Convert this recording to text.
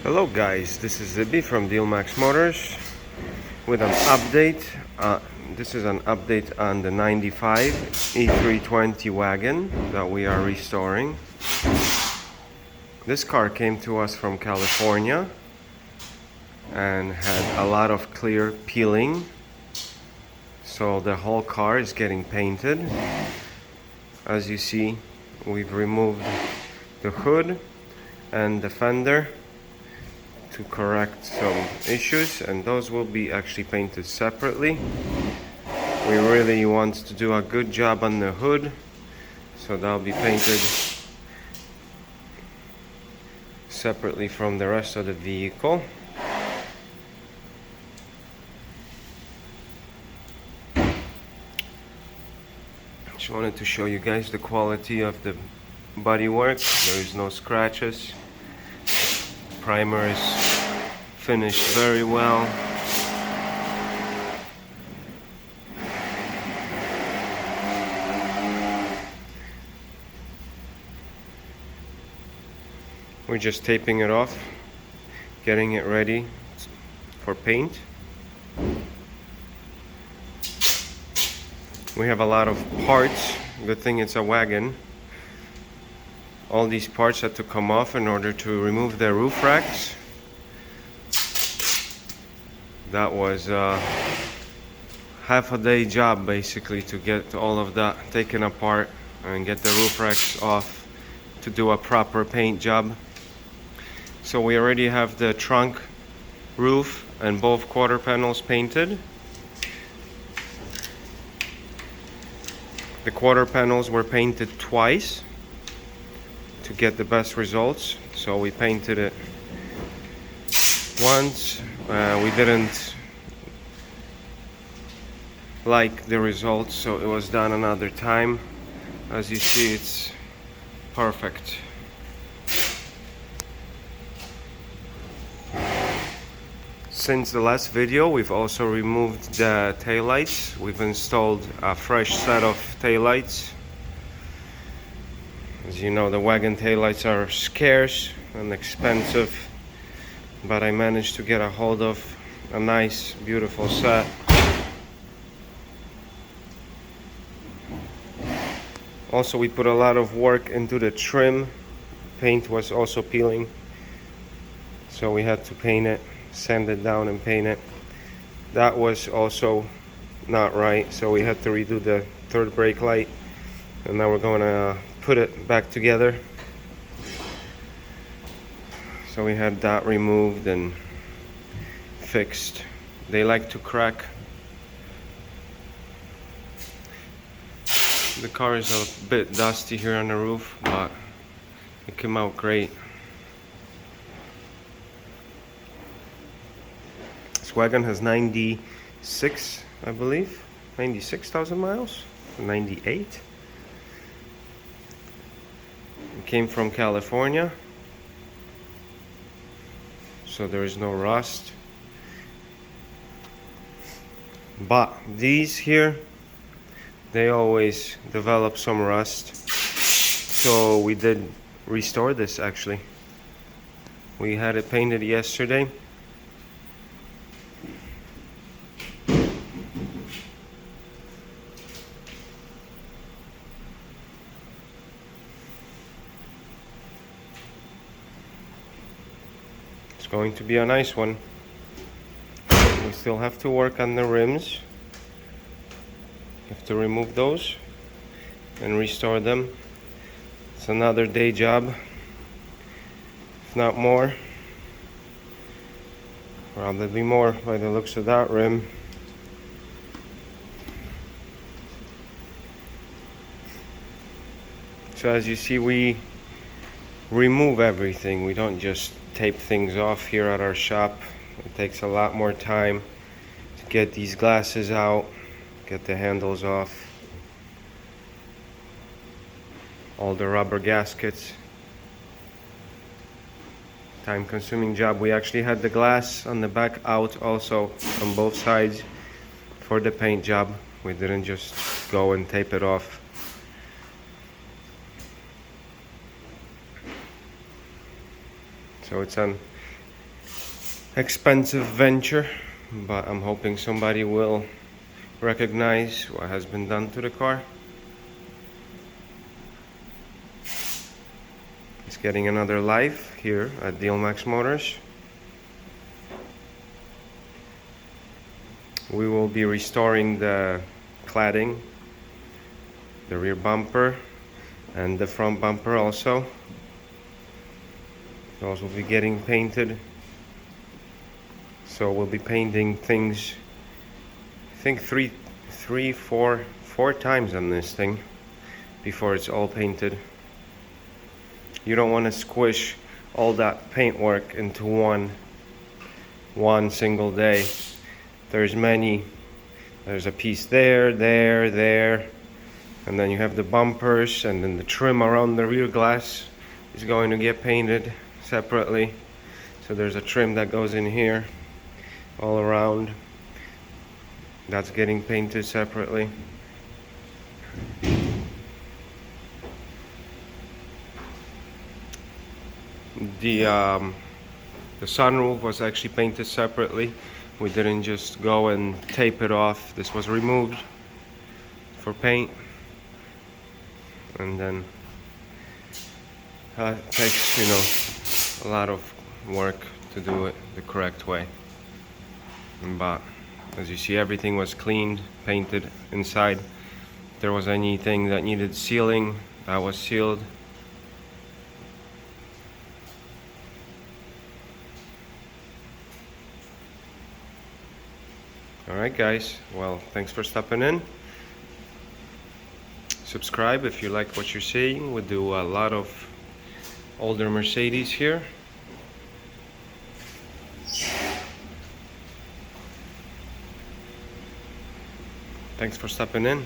Hello guys, this is Zibby from Dealmax Motors with an update. This is an update on the 95 e320 wagon that we are restoring. This car came to us from California and had a lot of clear peeling. So the whole car is getting painted. As you see, we've removed the hood and the fender to correct some issues, and those will be actually painted separately. We really want to do a good job on the hood, so that'll be painted separately from the rest of the vehicle. Just wanted to show you guys the quality of the bodywork. There is no scratches. Primer is finished very well. We're just taping it off, getting it ready for paint. We have a lot of parts. Good thing it's a wagon. All these parts had to come off in order to remove the roof racks. That was half a day job basically to get all of that taken apart and get the roof racks off to do a proper paint job. So we already have the trunk, roof, and both quarter panels painted. The quarter panels were painted twice to get the best results. So we painted it once. We didn't like the results, so it was done another time. As you see, it's perfect. Since the last video, we've also removed the taillights. We've installed a fresh set of taillights. As you know, the wagon taillights are scarce and expensive, but I managed to get a hold of a nice, beautiful set. Also, we put a lot of work into the trim. Paint was also peeling, so we had to paint it, sand it down and paint it. That was also not right, so we had to redo the third brake light, and now we're going to put it back together. So we had that removed and fixed. They like to crack. The car is a bit dusty here on the roof, but it came out great. This wagon has 96, I believe, 96,000 miles, 98. It came from California, so there is no rust. But these here, they always develop some rust. So we did restore this actually. We had it painted yesterday. It's going to be a nice one. We still have to work on the rims. Have to remove those and restore them. It's another day job, if not more. Probably more by the looks of that rim. So as you see, we remove everything. We don't just tape things off here at our shop. It takes a lot more time to get these glasses out, get the handles off, all the rubber gaskets. Time-consuming job. We actually had the glass on the back out also on both sides for the paint job. We didn't just go and tape it off. So it's an expensive venture, but I'm hoping somebody will recognize what has been done to the car. It's getting another life here at Max Motors. We will be restoring the cladding, the rear bumper, and the front bumper also. Those will be getting painted. So we'll be painting things, I think four times on this thing before it's all painted. You don't want to squish all that paintwork into one single day. There's a piece there, and then you have the bumpers, and then the trim around the rear glass is going to get painted separately. So there's a trim that goes in here all around. That's getting painted separately. The sunroof was actually painted separately. We didn't just go and tape it off. This was removed for paint, and then it takes, a lot of work to do it the correct way. But as you see, everything was cleaned, painted inside. If there was anything that needed sealing, that was sealed. Alright guys, well, thanks for stopping in. Subscribe if you like what you're seeing. We do a lot of older Mercedes here. Thanks for stopping in.